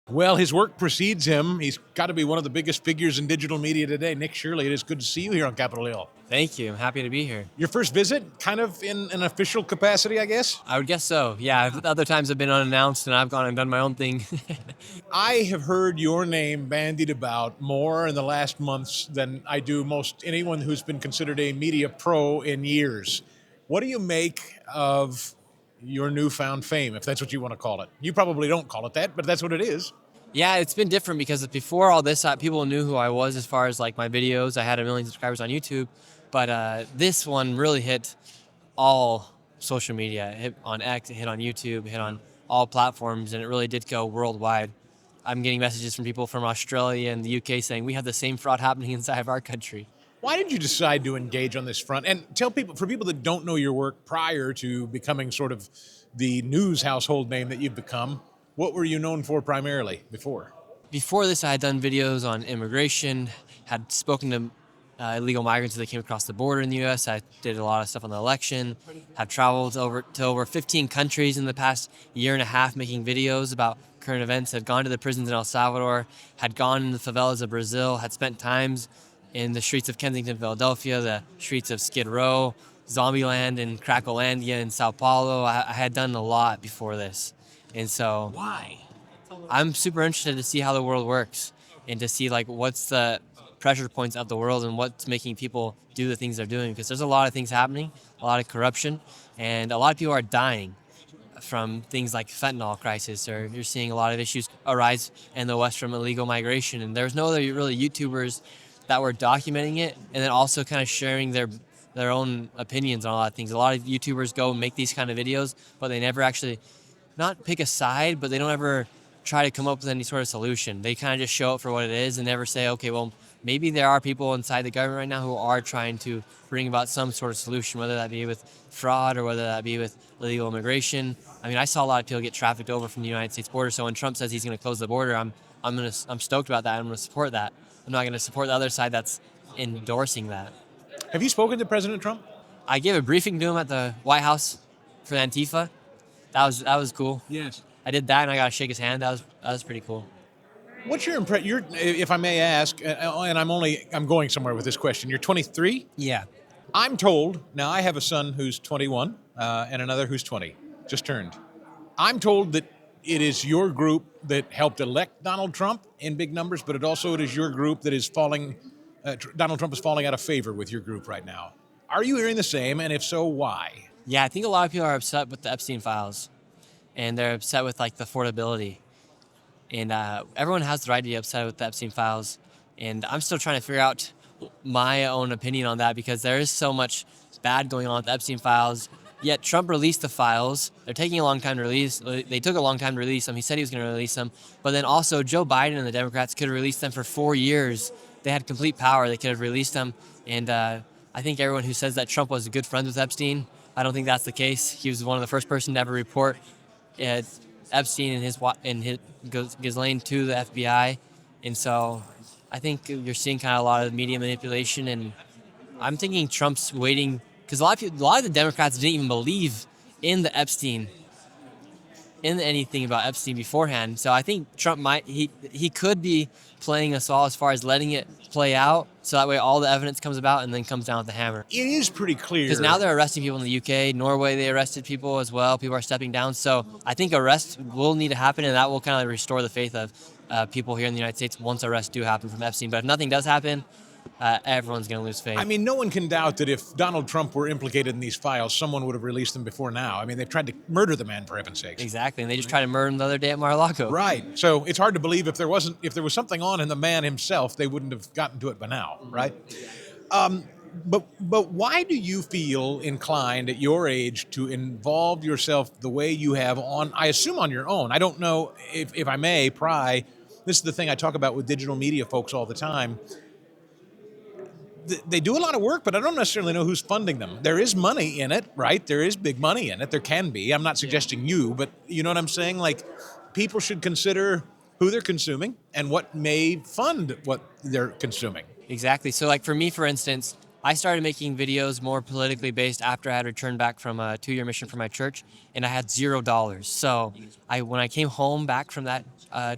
Well, his work precedes him. He's got to be one of the biggest figures in digital media today. Nick Shirley, it is good to see you here on Capitol Hill. Thank you. I'm happy to be here. Your first visit, kind of in an official capacity, I guess? I would guess so. Yeah, other times have been unannounced and I've gone and done my own thing. I have heard your name bandied about more in the last months than I do most anyone who's been considered a media pro in years. What do you make of your newfound fame, if that's what you want to call it? You probably don't call it that, but that's what it is. Yeah, it's been different because before all this, people knew who I was as far as like my videos. I had 1 million subscribers on YouTube, but this one really hit all social media. It hit on X, it hit on YouTube, it hit on all platforms, and it really did go worldwide. I'm getting messages from people from Australia and the UK saying we have the same fraud happening inside of our country. Why did you decide to engage on this front? And tell people, for people that don't know your work prior to becoming sort of the news household name that you've become, what were you known for primarily before? Before this, I had done videos on immigration, had spoken to illegal migrants that came across the border in the U.S. I did a lot of stuff on the election, have traveled to over 15 countries in the past year and a half making videos about current events, had gone to the prisons in El Salvador, had gone in the favelas of Brazil, had spent times in the streets of Kensington, Philadelphia, the streets of Skid Row, Zombieland and Crackolandia in Sao Paulo. I had done a lot before this. And so Why? I'm super interested to see how the world works and to see like what's the pressure points of the world and what's making people do the things they're doing, because there's a lot of things happening, a lot of corruption, and a lot of people are dying from things like fentanyl crisis, or you're seeing a lot of issues arise in the West from illegal migration. And there's no other really YouTubers that were documenting it and then also kind of sharing their own opinions on a lot of things. A lot of YouTubers go and make these kind of videos, but they never actually not pick a side, but they don't ever try to come up with any sort of solution. They kind of just show it for what it is and never say, okay, well, maybe there are people inside the government right now who are trying to bring about some sort of solution, whether that be with fraud or whether that be with illegal immigration. I mean, I saw a lot of people get trafficked over from the United States border. So when Trump says he's going to close the border, I'm stoked about that. I'm going to support that. I'm not going to support the other side that's endorsing that. Have you spoken to President Trump? I gave a briefing to him at the White House for Antifa. That was cool. Yes. I did that, and I got to shake his hand. That was pretty cool. What's your impression? If I may ask, and I'm going somewhere with this question. You're 23. Yeah. I'm told now. I have a son who's 21 and another who's 20, just turned. I'm told that it is your group that helped elect Donald Trump in big numbers, but it is your group that is falling. Donald Trump is falling out of favor with your group right now. Are you hearing the same? And if so, why? Yeah, I think a lot of people are upset with the Epstein files, and they're upset with like the affordability. And everyone has the right to be upset with the Epstein files. And I'm still trying to figure out my own opinion on that, because there is so much bad going on with the Epstein files. Yet Trump released the files. They're taking a long time to release. They took a long time to release them. He said he was going to release them. But then also Joe Biden and the Democrats could have released them for 4 years. They had complete power. They could have released them. And I think everyone who says that Trump was good friends with Epstein, I don't think that's the case. He was one of the first person to ever report Epstein and his Ghislaine to the FBI. And so I think you're seeing kind of a lot of media manipulation. And I'm thinking Trump's waiting, because a lot of the Democrats didn't even believe in anything about Epstein beforehand. So I think Trump he could be playing us all as far as letting it play out, so that way all the evidence comes about and then comes down with the hammer. It is pretty clear. Because now they're arresting people in the UK, Norway, they arrested people as well. People are stepping down. So I think arrests will need to happen, and that will kind of restore the faith of people here in the United States once arrests do happen from Epstein. But if nothing does happen, everyone's going to lose faith. I mean, no one can doubt that if Donald Trump were implicated in these files, someone would have released them before now. I mean, they've tried to murder the man, for heaven's sakes. Exactly, and they just tried to murder him the other day at Mar-a-Lago. Right. So it's hard to believe if there was something on in the man himself, they wouldn't have gotten to it by now, right? But why do you feel inclined at your age to involve yourself the way you have I assume on your own? I don't know if I may pry. This is the thing I talk about with digital media folks all the time. They do a lot of work, but I don't necessarily know who's funding them. There is money in it, right? There is big money in it. There can be. I'm not suggesting you, but you know what I'm saying? Like, people should consider who they're consuming and what may fund what they're consuming. Exactly. So like for me, for instance, I started making videos more politically based after I had returned back from a 2-year mission for my church, and I had $0. So when I came home back from that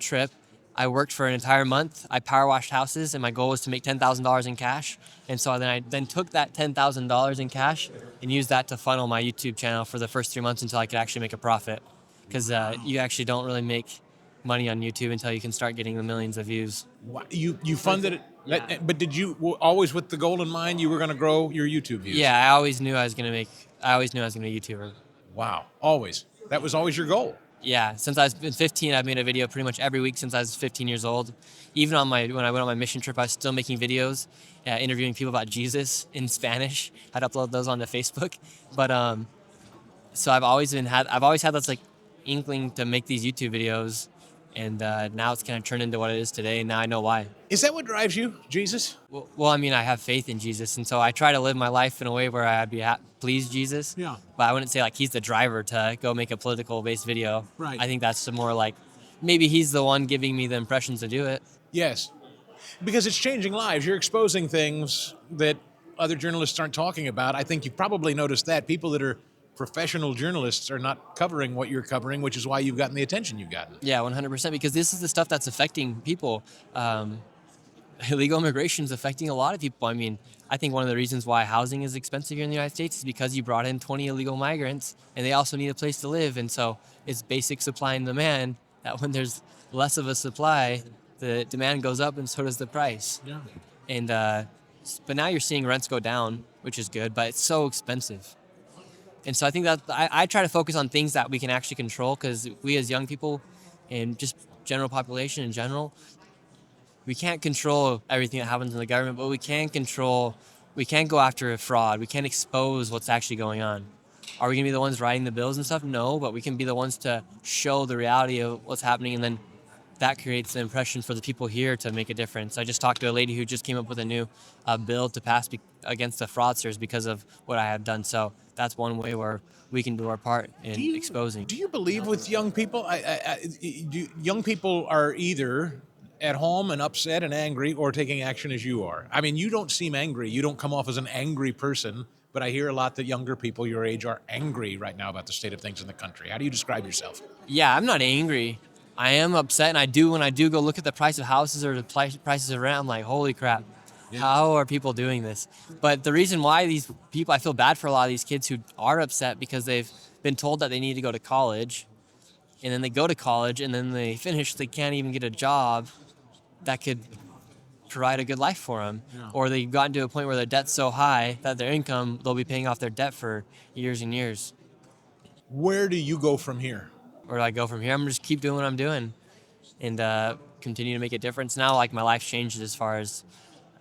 trip, I worked for an entire month. I power washed houses, and my goal was to make $10,000 in cash. And so then I took that $10,000 in cash and used that to funnel my YouTube channel for the first 3 months until I could actually make a profit. Because you actually don't really make money on YouTube until you can start getting the millions of views. You funded it, Yeah. but did you always with the goal in mind you were going to grow your YouTube views? Yeah, I always knew I was gonna be a YouTuber. Wow, always. That was always your goal. Yeah, since I was 15, I've made a video pretty much every week since I was 15 years old. Even when I went on my mission trip, I was still making videos, interviewing people about Jesus in Spanish. I'd upload those onto Facebook. But so I've always had this like inkling to make these YouTube videos, and now it's kind of turned into what it is today. And now I know why. Is that what drives you, Jesus? Well, I mean, I have faith in Jesus, and so I try to live my life in a way where I'd be please Jesus. Yeah. But I wouldn't say like he's the driver to go make a political-based video. Right. I think that's more like maybe he's the one giving me the impressions to do it. Yes, because it's changing lives. You're exposing things that other journalists aren't talking about. I think you've probably noticed that people that are professional journalists are not covering what you're covering, which is why you've gotten the attention you've gotten. Yeah, 100%. Because this is the stuff that's affecting people. Illegal immigration is affecting a lot of people. I mean, I think one of the reasons why housing is expensive here in the United States is because you brought in 20 illegal migrants, and they also need a place to live. And so it's basic supply and demand that when there's less of a supply, the demand goes up and so does the price. Yeah. And but now you're seeing rents go down, which is good, but it's so expensive. And so I think that I try to focus on things that we can actually control, because we as young people and just general population in general, we can't control everything that happens in the government, but we can go after fraud. We can't expose what's actually going on. Are we gonna be the ones writing the bills and stuff? No, but we can be the ones to show the reality of what's happening, and then that creates the impression for the people here to make a difference. I just talked to a lady who just came up with a new bill to pass against the fraudsters because of what I have done. So that's one way where we can do our part in exposing. Do you believe with young people? Young people are either at home and upset and angry or taking action as you are. I mean, you don't seem angry. You don't come off as an angry person, but I hear a lot that younger people your age are angry right now about the state of things in the country. How do you describe yourself? Yeah, I'm not angry. I am upset, and when I do go look at the price of houses or the prices of rent, I'm like, holy crap, how are people doing this? But the reason why these people, I feel bad for a lot of these kids who are upset because they've been told that they need to go to college, and then they go to college, and then they finish, they can't even get a job that could provide a good life for them. Yeah. Or they've gotten to a point where their debt's so high that their income, they'll be paying off their debt for years and years. Where do you go from here? Where do I go from here? I'm gonna just keep doing what I'm doing and continue to make a difference. Now, like, my life's changed as far as,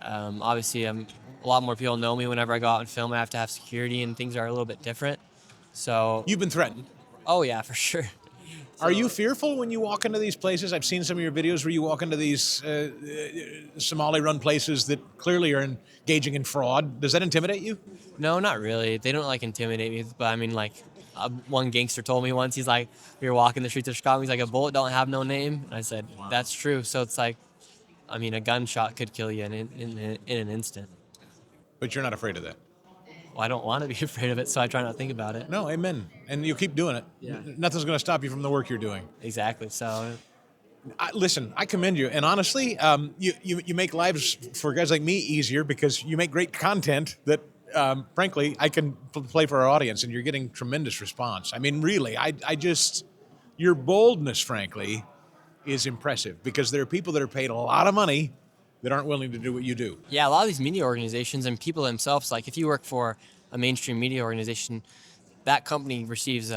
obviously, a lot more people know me whenever I go out and film. I have to have security, and things are a little bit different. So you've been threatened? Oh, yeah, for sure. Are you fearful when you walk into these places? I've seen some of your videos where you walk into these Somali-run places that clearly are engaging in fraud. Does that intimidate you? No, not really. They don't, like, intimidate me. But, I mean, like, one gangster told me once, he's like, we were walking the streets of Chicago, he's like, a bullet don't have no name. And I said, wow. That's true. So it's like, I mean, a gunshot could kill you in an instant. But you're not afraid of that? Well, I don't want to be afraid of it, so I try not to think about it. No, amen. And you keep doing it. Yeah. Nothing's going to stop you from the work you're doing. Exactly. So, listen, I commend you. And honestly, you make lives for guys like me easier because you make great content that, frankly, I can play for our audience, and you're getting tremendous response. I mean, really, your boldness, frankly, is impressive, because there are people that are paid a lot of money that aren't willing to do what you do. Yeah, a lot of these media organizations and people themselves, like if you work for a mainstream media organization, that company receives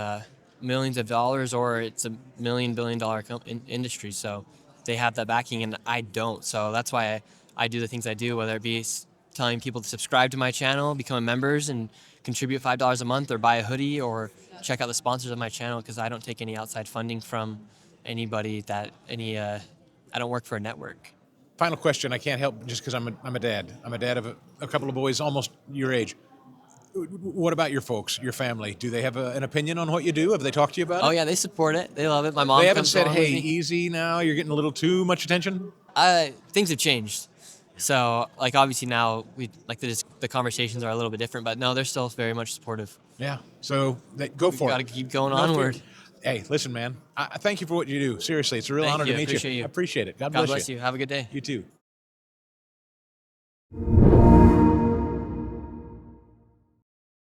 millions of dollars, or it's a billion-dollar industry. So they have that backing, and I don't. So that's why I do the things I do, whether it be telling people to subscribe to my channel, become members, and contribute $5 a month, or buy a hoodie, or check out the sponsors of my channel, because I don't take any outside funding from anybody. I don't work for a network. Final question. I can't help, just because I'm a dad. I'm a dad of a couple of boys almost your age. What about your folks, your family? Do they have an opinion on what you do? Have they talked to you about it? Oh, yeah, they support it. They love it. My mom. They haven't said, hey, easy now, you're getting a little too much attention? Things have changed. So like obviously now we like the conversations are a little bit different, but no, they're still very much supportive. Yeah. So go for Got to it. keep going No fear. onward. Hey, listen, man. I thank you for what you do. Seriously, it's a real Thank honor you. to meet Appreciate you. I appreciate it. God God bless bless you. Have a good day. You too.